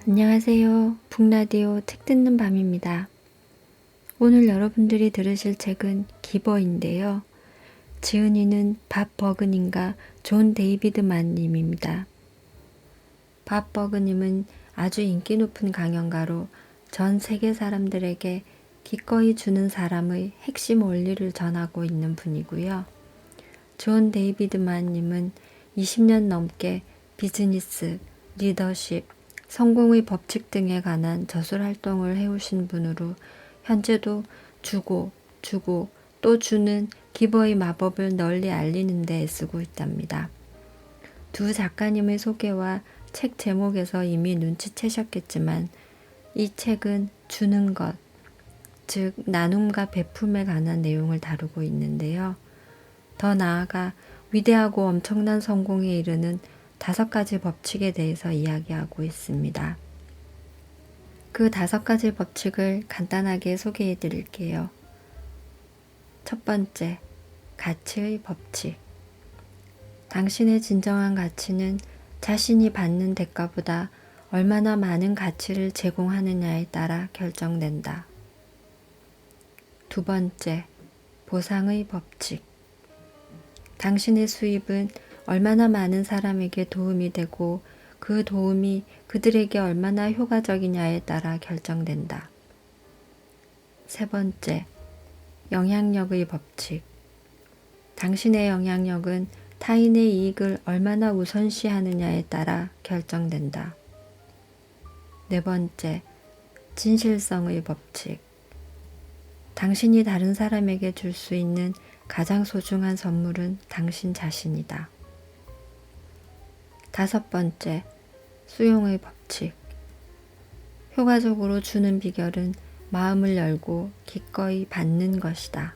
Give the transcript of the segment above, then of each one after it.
안녕하세요. 북라디오 책 듣는 밤입니다. 오늘 여러분들이 들으실 책은 기버인데요. 지은이는 밥 버그님과 존 데이비드만 님입니다. 밥 버그님은 아주 인기 높은 강연가로 전 세계 사람들에게 기꺼이 주는 사람의 핵심 원리를 전하고 있는 분이고요. 존 데이비드만 님은 20년 넘게 비즈니스, 리더십, 성공의 법칙 등에 관한 저술 활동을 해오신 분으로 현재도 주고 또 주는 기버의 마법을 널리 알리는 데 애쓰고 있답니다. 두 작가님의 소개와 책 제목에서 이미 눈치채셨겠지만 이 책은 주는 것, 즉 나눔과 베품에 관한 내용을 다루고 있는데요. 더 나아가 위대하고 엄청난 성공에 이르는 5가지 법칙에 대해서 이야기하고 있습니다. 그 5가지 법칙을 간단하게 소개해 드릴게요. 첫 번째, 가치의 법칙. 당신의 진정한 가치는 자신이 받는 대가보다 얼마나 많은 가치를 제공하느냐에 따라 결정된다. 두 번째, 보상의 법칙. 당신의 수입은 얼마나 많은 사람에게 도움이 되고 그 도움이 그들에게 얼마나 효과적이냐에 따라 결정된다. 세 번째, 영향력의 법칙. 당신의 영향력은 타인의 이익을 얼마나 우선시하느냐에 따라 결정된다. 네 번째, 진실성의 법칙. 당신이 다른 사람에게 줄 수 있는 가장 소중한 선물은 당신 자신이다. 5번째, 수용의 법칙. 효과적으로 주는 비결은 마음을 열고 기꺼이 받는 것이다.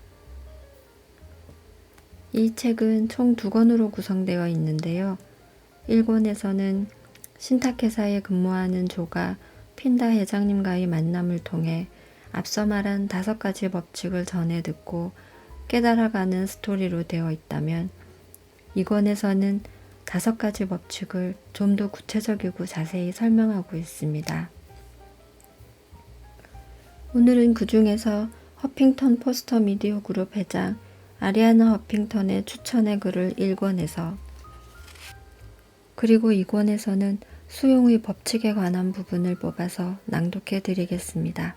이 책은 총 2권으로 구성되어 있는데요. 1권에서는 신탁회사에 근무하는 조가 핀다 회장님과의 만남을 통해 앞서 말한 5가지 법칙을 전해 듣고 깨달아가는 스토리로 되어 있다면 2권에서는 5가지 법칙을 좀 더 구체적이고 자세히 설명하고 있습니다. 오늘은 그 중에서 허핑턴 포스터 미디어 그룹 회장 아리아나 허핑턴의 추천의 글을 1권에서 그리고 2권에서는 수용의 법칙에 관한 부분을 뽑아서 낭독해 드리겠습니다.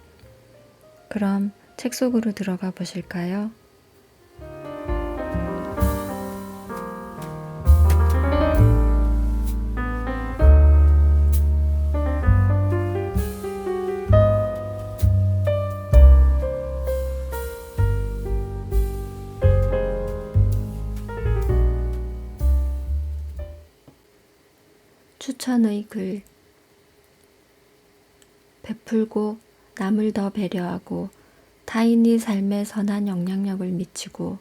그럼 책 속으로 들어가 보실까요? 추천의 글. 베풀고 남을 더 배려하고 타인의 삶에 선한 영향력을 미치고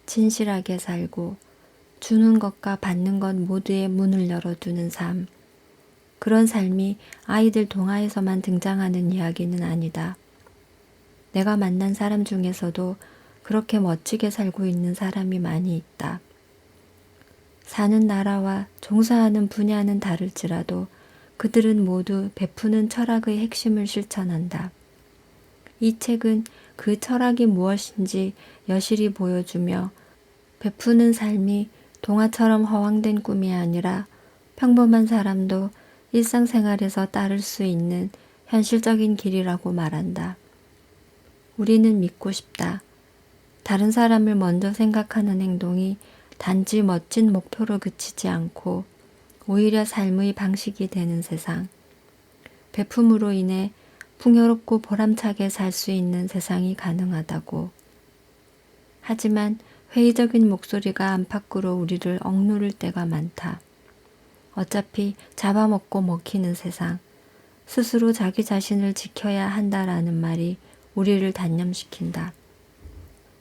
진실하게 살고 주는 것과 받는 것 모두의 문을 열어두는 삶. 그런 삶이 아이들 동화에서만 등장하는 이야기는 아니다. 내가 만난 사람 중에서도 그렇게 멋지게 살고 있는 사람이 많이 있다. 사는 나라와 종사하는 분야는 다를지라도 그들은 모두 베푸는 철학의 핵심을 실천한다. 이 책은 그 철학이 무엇인지 여실히 보여주며 베푸는 삶이 동화처럼 허황된 꿈이 아니라 평범한 사람도 일상생활에서 따를 수 있는 현실적인 길이라고 말한다. 우리는 믿고 싶다. 다른 사람을 먼저 생각하는 행동이 단지 멋진 목표로 그치지 않고 오히려 삶의 방식이 되는 세상. 베품으로 인해 풍요롭고 보람차게 살 수 있는 세상이 가능하다고. 하지만 회의적인 목소리가 안팎으로 우리를 억누를 때가 많다. 어차피 잡아먹고 먹히는 세상. 스스로 자기 자신을 지켜야 한다라는 말이 우리를 단념시킨다.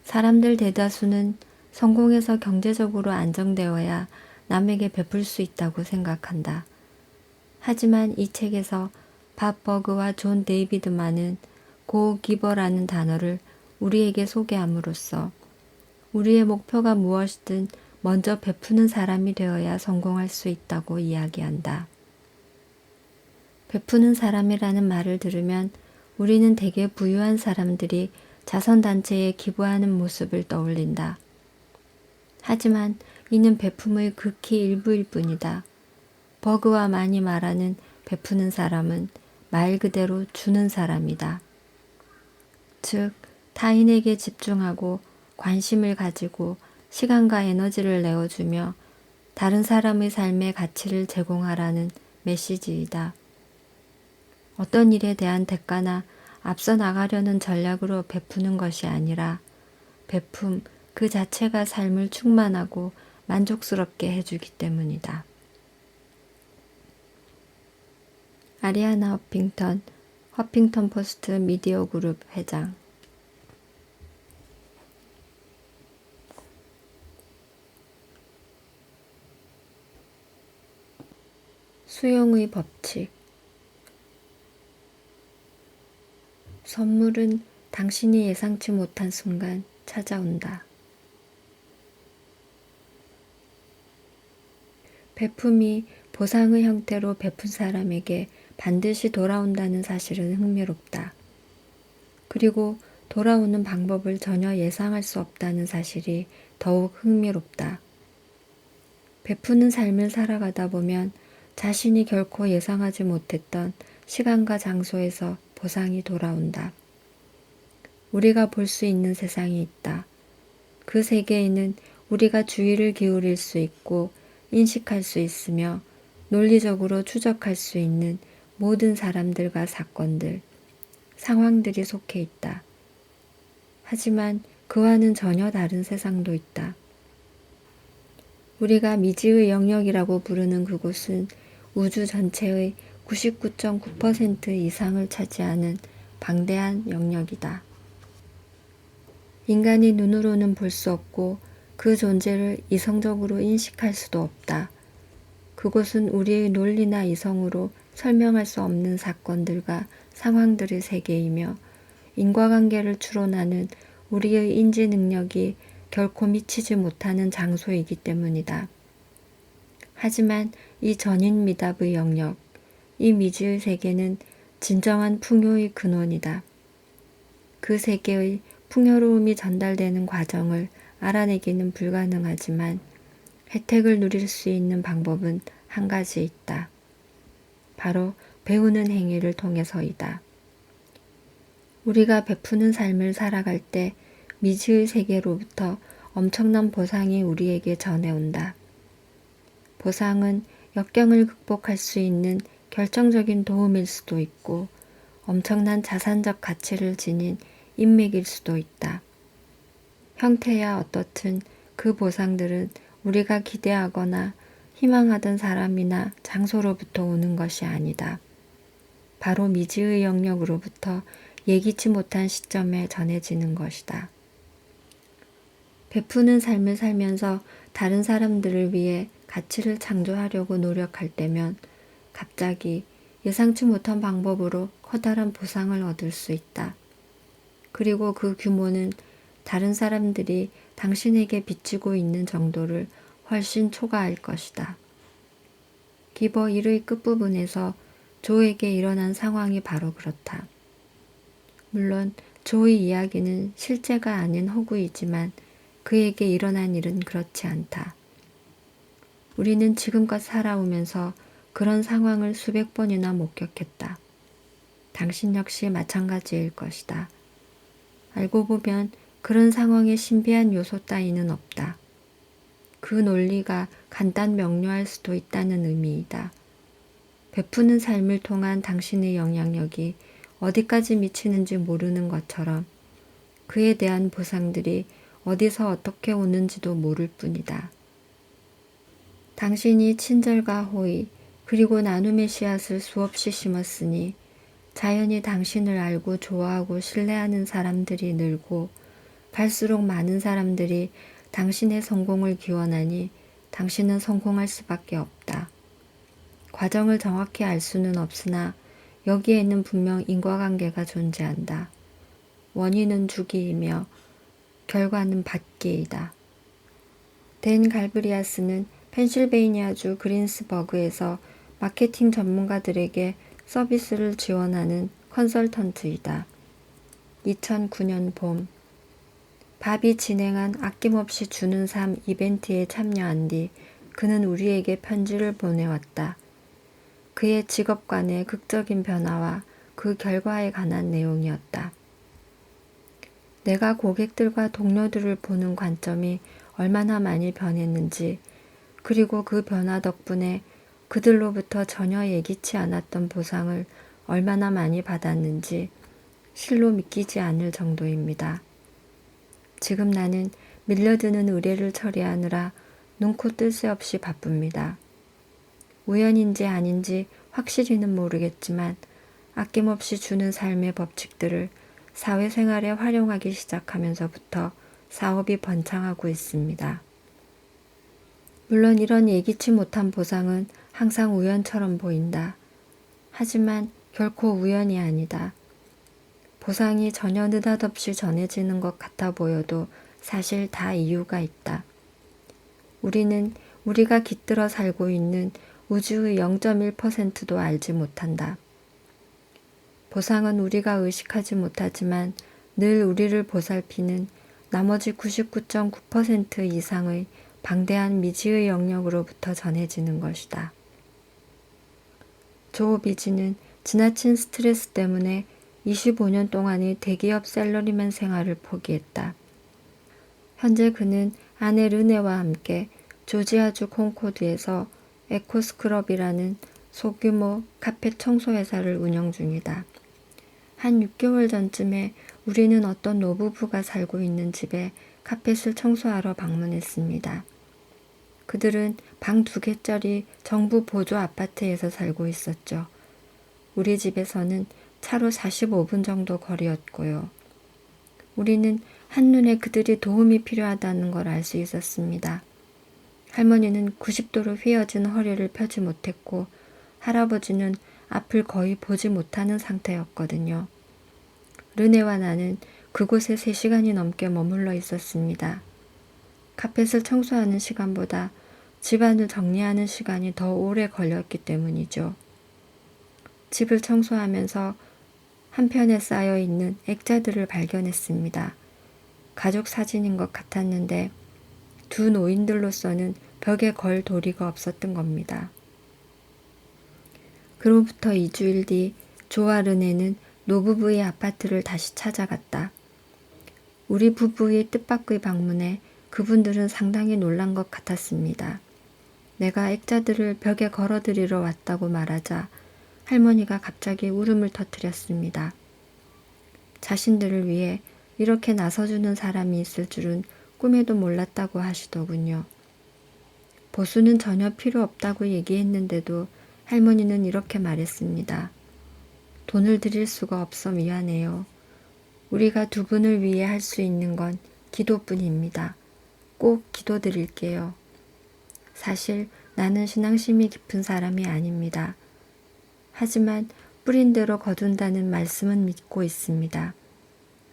사람들 대다수는 성공해서 경제적으로 안정되어야 남에게 베풀 수 있다고 생각한다. 하지만 이 책에서 밥 버그와 존 데이비드만은 고 기버라는 단어를 우리에게 소개함으로써 우리의 목표가 무엇이든 먼저 베푸는 사람이 되어야 성공할 수 있다고 이야기한다. 베푸는 사람이라는 말을 들으면 우리는 대개 부유한 사람들이 자선단체에 기부하는 모습을 떠올린다. 하지만 이는 베품의 극히 일부일 뿐이다. 버그와 많이 말하는 베푸는 사람은 말 그대로 주는 사람이다. 즉, 타인에게 집중하고 관심을 가지고 시간과 에너지를 내어주며 다른 사람의 삶의 가치를 제공하라는 메시지이다. 어떤 일에 대한 대가나 앞서 나가려는 전략으로 베푸는 것이 아니라 베품 그 자체가 삶을 충만하고 만족스럽게 해주기 때문이다. 아리아나 허핑턴, 허핑턴 포스트 미디어 그룹 회장. 수용의 법칙. 선물은 당신이 예상치 못한 순간 찾아온다. 베품이 보상의 형태로 베푼 사람에게 반드시 돌아온다는 사실은 흥미롭다. 그리고 돌아오는 방법을 전혀 예상할 수 없다는 사실이 더욱 흥미롭다. 베푸는 삶을 살아가다 보면 자신이 결코 예상하지 못했던 시간과 장소에서 보상이 돌아온다. 우리가 볼 수 있는 세상이 있다. 그 세계에는 우리가 주의를 기울일 수 있고 인식할 수 있으며 논리적으로 추적할 수 있는 모든 사람들과 사건들, 상황들이 속해 있다. 하지만 그와는 전혀 다른 세상도 있다. 우리가 미지의 영역이라고 부르는 그곳은 우주 전체의 99.9% 이상을 차지하는 방대한 영역이다. 인간이 눈으로는 볼 수 없고 그 존재를 이성적으로 인식할 수도 없다. 그곳은 우리의 논리나 이성으로 설명할 수 없는 사건들과 상황들의 세계이며 인과관계를 추론하는 우리의 인지 능력이 결코 미치지 못하는 장소이기 때문이다. 하지만 이 전인미답의 영역, 이 미지의 세계는 진정한 풍요의 근원이다. 그 세계의 풍요로움이 전달되는 과정을 알아내기는 불가능하지만 혜택을 누릴 수 있는 방법은 한 가지 있다. 바로 배우는 행위를 통해서이다. 우리가 베푸는 삶을 살아갈 때 미지의 세계로부터 엄청난 보상이 우리에게 전해온다. 보상은 역경을 극복할 수 있는 결정적인 도움일 수도 있고 엄청난 자산적 가치를 지닌 인맥일 수도 있다. 형태야 어떻든 그 보상들은 우리가 기대하거나 희망하던 사람이나 장소로부터 오는 것이 아니다. 바로 미지의 영역으로부터 예기치 못한 시점에 전해지는 것이다. 베푸는 삶을 살면서 다른 사람들을 위해 가치를 창조하려고 노력할 때면 갑자기 예상치 못한 방법으로 커다란 보상을 얻을 수 있다. 그리고 그 규모는 다른 사람들이 당신에게 비치고 있는 정도를 훨씬 초과할 것이다. 기버 1의 끝부분에서 조에게 일어난 상황이 바로 그렇다. 물론 조의 이야기는 실제가 아닌 허구이지만 그에게 일어난 일은 그렇지 않다. 우리는 지금껏 살아오면서 그런 상황을 수백 번이나 목격했다. 당신 역시 마찬가지일 것이다. 알고 보면 그런 상황에 신비한 요소 따위는 없다. 그 논리가 간단 명료할 수도 있다는 의미이다. 베푸는 삶을 통한 당신의 영향력이 어디까지 미치는지 모르는 것처럼 그에 대한 보상들이 어디서 어떻게 오는지도 모를 뿐이다. 당신이 친절과 호의 그리고 나눔의 씨앗을 수없이 심었으니 자연히 당신을 알고 좋아하고 신뢰하는 사람들이 늘고 갈수록 많은 사람들이 당신의 성공을 기원하니 당신은 성공할 수밖에 없다. 과정을 정확히 알 수는 없으나 여기에는 분명 인과관계가 존재한다. 원인은 주기이며 결과는 받기이다. 댄 갈브리아스는 펜실베이니아주 그린스버그에서 마케팅 전문가들에게 서비스를 지원하는 컨설턴트이다. 2009년 봄, 밥이 진행한 아낌없이 주는 삶 이벤트에 참여한 뒤 그는 우리에게 편지를 보내왔다. 그의 직업관의 극적인 변화와 그 결과에 관한 내용이었다. 내가 고객들과 동료들을 보는 관점이 얼마나 많이 변했는지, 그리고 그 변화 덕분에 그들로부터 전혀 예기치 않았던 보상을 얼마나 많이 받았는지 실로 믿기지 않을 정도입니다. 지금 나는 밀려드는 의뢰를 처리하느라 눈코 뜰 새 없이 바쁩니다. 우연인지 아닌지 확실히는 모르겠지만 아낌없이 주는 삶의 법칙들을 사회생활에 활용하기 시작하면서부터 사업이 번창하고 있습니다. 물론 이런 예기치 못한 보상은 항상 우연처럼 보인다. 하지만 결코 우연이 아니다. 보상이 전혀 느닷없이 전해지는 것 같아 보여도 사실 다 이유가 있다. 우리는 우리가 깃들어 살고 있는 우주의 0.1%도 알지 못한다. 보상은 우리가 의식하지 못하지만 늘 우리를 보살피는 나머지 99.9% 이상의 방대한 미지의 영역으로부터 전해지는 것이다. 조 비지는 지나친 스트레스 때문에 25년 동안의 대기업 샐러리맨 생활을 포기했다. 현재 그는 아내 르네와 함께 조지아주 콩코드에서 에코스클럽이라는 소규모 카펫 청소 회사를 운영 중이다. 한 6개월 전쯤에 우리는 어떤 노부부가 살고 있는 집에 카펫을 청소하러 방문했습니다. 그들은 방 2개짜리 정부 보조 아파트에서 살고 있었죠. 우리 집에서는 차로 45분 정도 거리였고요. 우리는 한눈에 그들이 도움이 필요하다는 걸 알 수 있었습니다. 할머니는 90도로 휘어진 허리를 펴지 못했고 할아버지는 앞을 거의 보지 못하는 상태였거든요. 르네와 나는 그곳에 3시간이 넘게 머물러 있었습니다. 카펫을 청소하는 시간보다 집안을 정리하는 시간이 더 오래 걸렸기 때문이죠. 집을 청소하면서 한편에 쌓여있는 액자들을 발견했습니다. 가족 사진인 것 같았는데 두 노인들로서는 벽에 걸 도리가 없었던 겁니다. 그로부터 2주일 뒤 조와 르네는 노부부의 아파트를 다시 찾아갔다. 우리 부부의 뜻밖의 방문에 그분들은 상당히 놀란 것 같았습니다. 내가 액자들을 벽에 걸어드리러 왔다고 말하자 할머니가 갑자기 울음을 터뜨렸습니다. 자신들을 위해 이렇게 나서주는 사람이 있을 줄은 꿈에도 몰랐다고 하시더군요. 보수는 전혀 필요 없다고 얘기했는데도 할머니는 이렇게 말했습니다. 돈을 드릴 수가 없어 미안해요. 우리가 두 분을 위해 할 수 있는 건 기도뿐입니다. 꼭 기도드릴게요. 사실 나는 신앙심이 깊은 사람이 아닙니다. 하지만 뿌린 대로 거둔다는 말씀은 믿고 있습니다.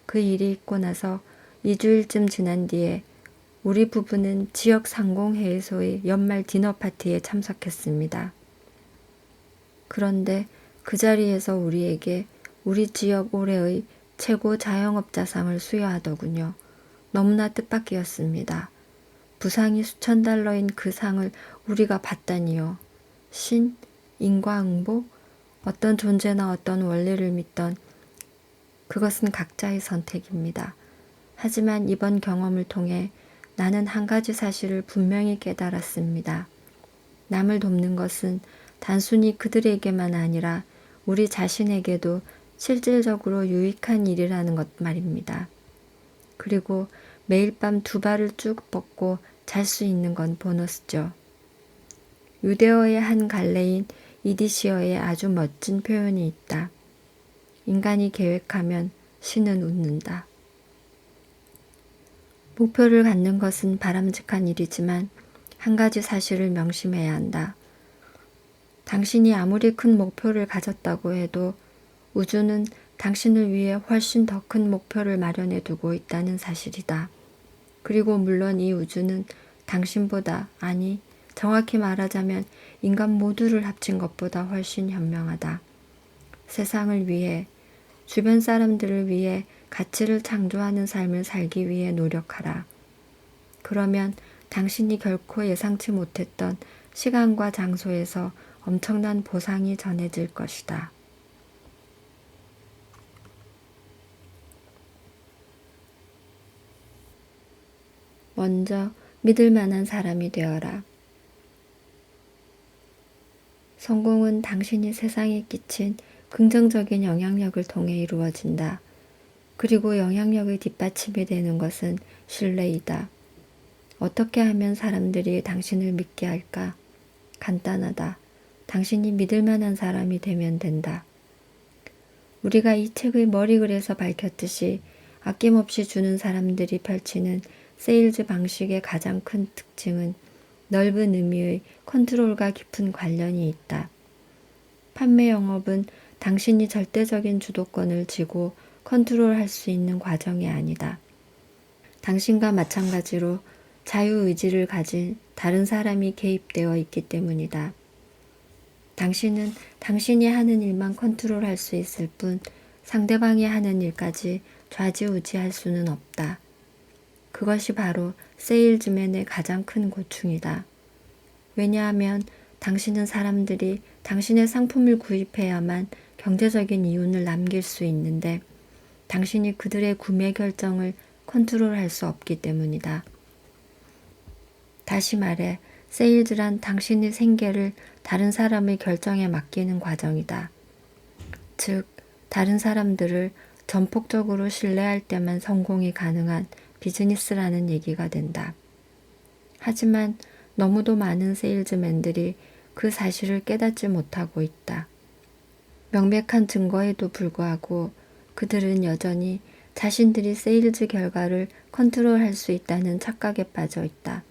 그 일이 있고 나서 2주일쯤 지난 뒤에 우리 부부는 지역 상공회의소의 연말 디너 파티에 참석했습니다. 그런데 그 자리에서 우리에게 우리 지역 올해의 최고 자영업자상을 수여하더군요. 너무나 뜻밖이었습니다. 부상이 수천 달러인 그 상을 우리가 받다니요. 신, 인과응보, 어떤 존재나 어떤 원리를 믿던 그것은 각자의 선택입니다. 하지만 이번 경험을 통해 나는 한 가지 사실을 분명히 깨달았습니다. 남을 돕는 것은 단순히 그들에게만 아니라 우리 자신에게도 실질적으로 유익한 일이라는 것 말입니다. 그리고 매일 밤 2발을 쭉 뻗고 잘 수 있는 건 보너스죠. 유대어의 한 갈래인 이디시어에 아주 멋진 표현이 있다. 인간이 계획하면 신은 웃는다. 목표를 갖는 것은 바람직한 일이지만 한 가지 사실을 명심해야 한다. 당신이 아무리 큰 목표를 가졌다고 해도 우주는 당신을 위해 훨씬 더 큰 목표를 마련해 두고 있다는 사실이다. 그리고 물론 이 우주는 당신보다, 아니 정확히 말하자면 인간 모두를 합친 것보다 훨씬 현명하다. 세상을 위해, 주변 사람들을 위해 가치를 창조하는 삶을 살기 위해 노력하라. 그러면 당신이 결코 예상치 못했던 시간과 장소에서 엄청난 보상이 전해질 것이다. 먼저 믿을 만한 사람이 되어라. 성공은 당신이 세상에 끼친 긍정적인 영향력을 통해 이루어진다. 그리고 영향력의 뒷받침이 되는 것은 신뢰이다. 어떻게 하면 사람들이 당신을 믿게 할까? 간단하다. 당신이 믿을 만한 사람이 되면 된다. 우리가 이 책의 머리글에서 밝혔듯이 아낌없이 주는 사람들이 펼치는 세일즈 방식의 가장 큰 특징은 넓은 의미의 컨트롤과 깊은 관련이 있다. 판매 영업은 당신이 절대적인 주도권을 쥐고 컨트롤할 수 있는 과정이 아니다. 당신과 마찬가지로 자유의지를 가진 다른 사람이 개입되어 있기 때문이다. 당신은 당신이 하는 일만 컨트롤할 수 있을 뿐 상대방이 하는 일까지 좌지우지할 수는 없다. 그것이 바로 세일즈맨의 가장 큰 고충이다. 왜냐하면 당신은 사람들이 당신의 상품을 구입해야만 경제적인 이윤을 남길 수 있는데 당신이 그들의 구매 결정을 컨트롤할 수 없기 때문이다. 다시 말해 세일즈란 당신의 생계를 다른 사람의 결정에 맡기는 과정이다. 즉, 다른 사람들을 전폭적으로 신뢰할 때만 성공이 가능한 비즈니스라는 얘기가 된다. 하지만 너무도 많은 세일즈맨들이 그 사실을 깨닫지 못하고 있다. 명백한 증거에도 불구하고 그들은 여전히 자신들이 세일즈 결과를 컨트롤할 수 있다는 착각에 빠져 있다.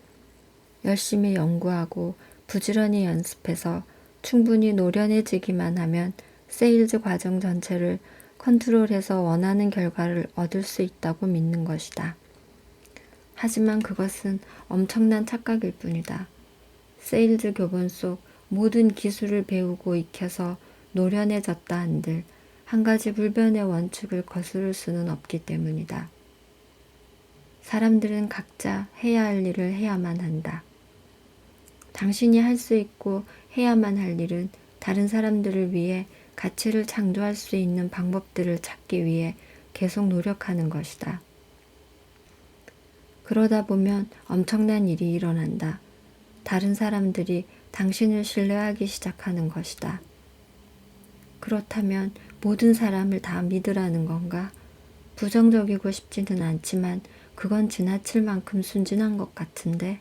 열심히 연구하고 부지런히 연습해서 충분히 노련해지기만 하면 세일즈 과정 전체를 컨트롤해서 원하는 결과를 얻을 수 있다고 믿는 것이다. 하지만 그것은 엄청난 착각일 뿐이다. 세일즈 교본 속 모든 기술을 배우고 익혀서 노련해졌다 한들 한 가지 불변의 원칙을 거스를 수는 없기 때문이다. 사람들은 각자 해야 할 일을 해야만 한다. 당신이 할 수 있고 해야만 할 일은 다른 사람들을 위해 가치를 창조할 수 있는 방법들을 찾기 위해 계속 노력하는 것이다. 그러다 보면 엄청난 일이 일어난다. 다른 사람들이 당신을 신뢰하기 시작하는 것이다. 그렇다면 모든 사람을 다 믿으라는 건가? 부정적이고 싶지는 않지만 그건 지나칠 만큼 순진한 것 같은데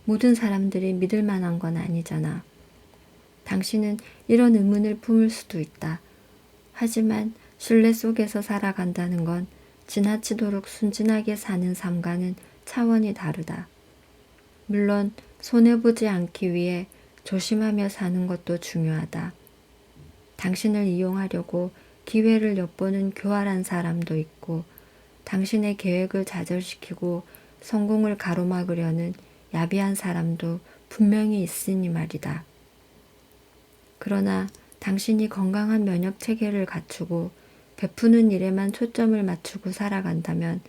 모든 사람들이 믿을 만한 건 아니잖아. 당신은 이런 의문을 품을 수도 있다. 하지만 신뢰 속에서 살아간다는 건 지나치도록 순진하게 사는 삶과는 차원이 다르다. 물론 손해보지 않기 위해 조심하며 사는 것도 중요하다. 당신을 이용하려고 기회를 엿보는 교활한 사람도 있고 당신의 계획을 좌절시키고 성공을 가로막으려는 야비한 사람도 분명히 있으니 말이다. 그러나 당신이 건강한 면역 체계를 갖추고 베푸는 일에만 초점을 맞추고 살아간다면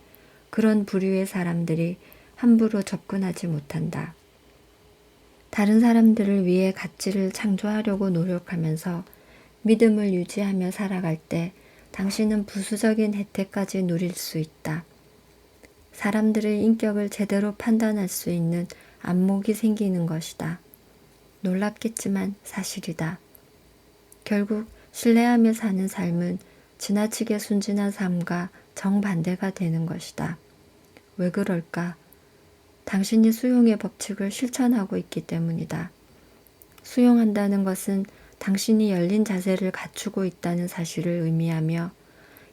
그런 부류의 사람들이 함부로 접근하지 못한다. 다른 사람들을 위해 가치를 창조하려고 노력하면서 믿음을 유지하며 살아갈 때 당신은 부수적인 혜택까지 누릴 수 있다. 사람들의 인격을 제대로 판단할 수 있는 안목이 생기는 것이다. 놀랍겠지만 사실이다. 결국 신뢰하며 사는 삶은 지나치게 순진한 삶과 정반대가 되는 것이다. 왜 그럴까? 당신이 수용의 법칙을 실천하고 있기 때문이다. 수용한다는 것은 당신이 열린 자세를 갖추고 있다는 사실을 의미하며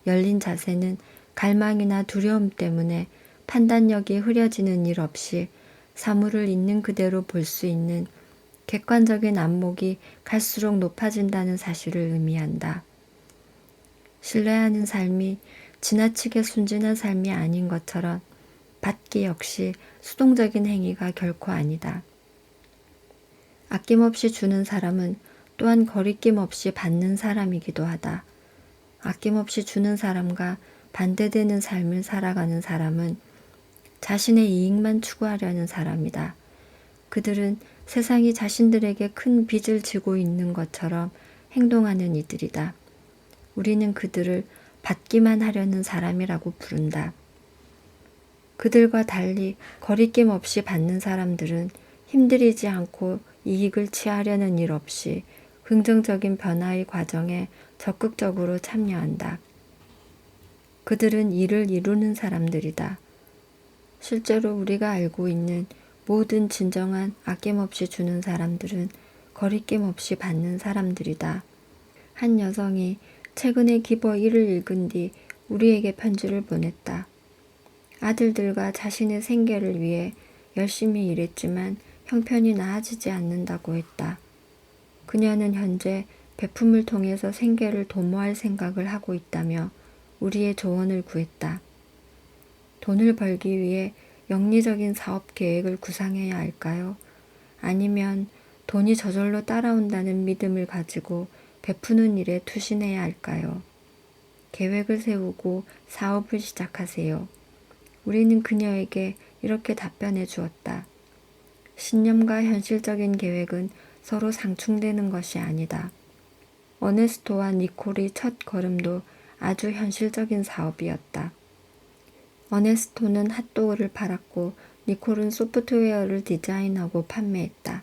열린 자세는 갈망이나 두려움 때문에 판단력이 흐려지는 일 없이 사물을 있는 그대로 볼 수 있는 객관적인 안목이 갈수록 높아진다는 사실을 의미한다. 신뢰하는 삶이 지나치게 순진한 삶이 아닌 것처럼 받기 역시 수동적인 행위가 결코 아니다. 아낌없이 주는 사람은 또한 거리낌 없이 받는 사람이기도 하다. 아낌없이 주는 사람과 반대되는 삶을 살아가는 사람은 자신의 이익만 추구하려는 사람이다. 그들은 세상이 자신들에게 큰 빚을 지고 있는 것처럼 행동하는 이들이다. 우리는 그들을 받기만 하려는 사람이라고 부른다. 그들과 달리 거리낌 없이 받는 사람들은 힘들이지 않고 이익을 취하려는 일 없이 긍정적인 변화의 과정에 적극적으로 참여한다. 그들은 일을 이루는 사람들이다. 실제로 우리가 알고 있는 모든 진정한 아낌없이 주는 사람들은 거리낌 없이 받는 사람들이다. 한 여성이 최근에 기버 1을 읽은 뒤 우리에게 편지를 보냈다. 아들들과 자신의 생계를 위해 열심히 일했지만 형편이 나아지지 않는다고 했다. 그녀는 현재 베품을 통해서 생계를 도모할 생각을 하고 있다며 우리의 조언을 구했다. 돈을 벌기 위해 영리적인 사업 계획을 구상해야 할까요? 아니면 돈이 저절로 따라온다는 믿음을 가지고 베푸는 일에 투신해야 할까요? 계획을 세우고 사업을 시작하세요. 우리는 그녀에게 이렇게 답변해 주었다. 신념과 현실적인 계획은 서로 상충되는 것이 아니다. 어네스토와 니콜의 첫 걸음도 아주 현실적인 사업이었다. 어네스토는 핫도그를 팔았고 니콜은 소프트웨어를 디자인하고 판매했다.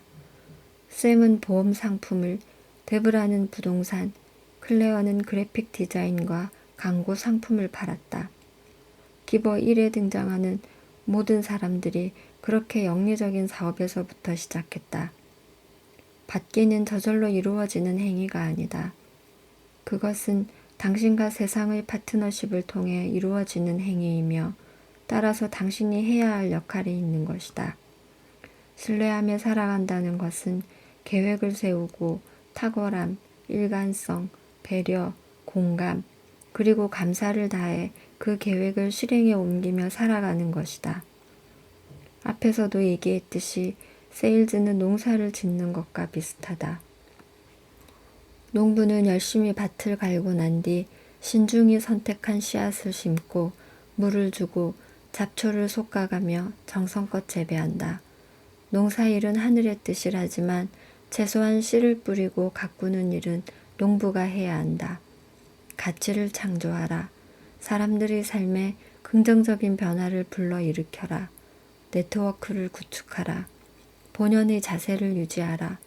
샘은 보험 상품을, 데브라는 부동산, 클레어는 그래픽 디자인과 광고 상품을 팔았다. 기버 1에 등장하는 모든 사람들이 그렇게 영리적인 사업에서부터 시작했다. 받기는 저절로 이루어지는 행위가 아니다. 그것은 당신과 세상의 파트너십을 통해 이루어지는 행위이며 따라서 당신이 해야 할 역할이 있는 것이다. 신뢰하며 살아간다는 것은 계획을 세우고 탁월함, 일관성, 배려, 공감, 그리고 감사를 다해 그 계획을 실행에 옮기며 살아가는 것이다. 앞에서도 얘기했듯이 세일즈는 농사를 짓는 것과 비슷하다. 농부는 열심히 밭을 갈고 난 뒤 신중히 선택한 씨앗을 심고 물을 주고 잡초를 솎아가며 정성껏 재배한다. 농사일은 하늘의 뜻이라지만 최소한 씨를 뿌리고 가꾸는 일은 농부가 해야 한다. 가치를 창조하라. 사람들의 삶에 긍정적인 변화를 불러일으켜라. 네트워크를 구축하라. 본연의 자세를 유지하라.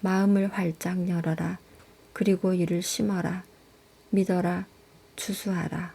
마음을 활짝 열어라. 그리고 이를 심어라. 믿어라. 추수하라.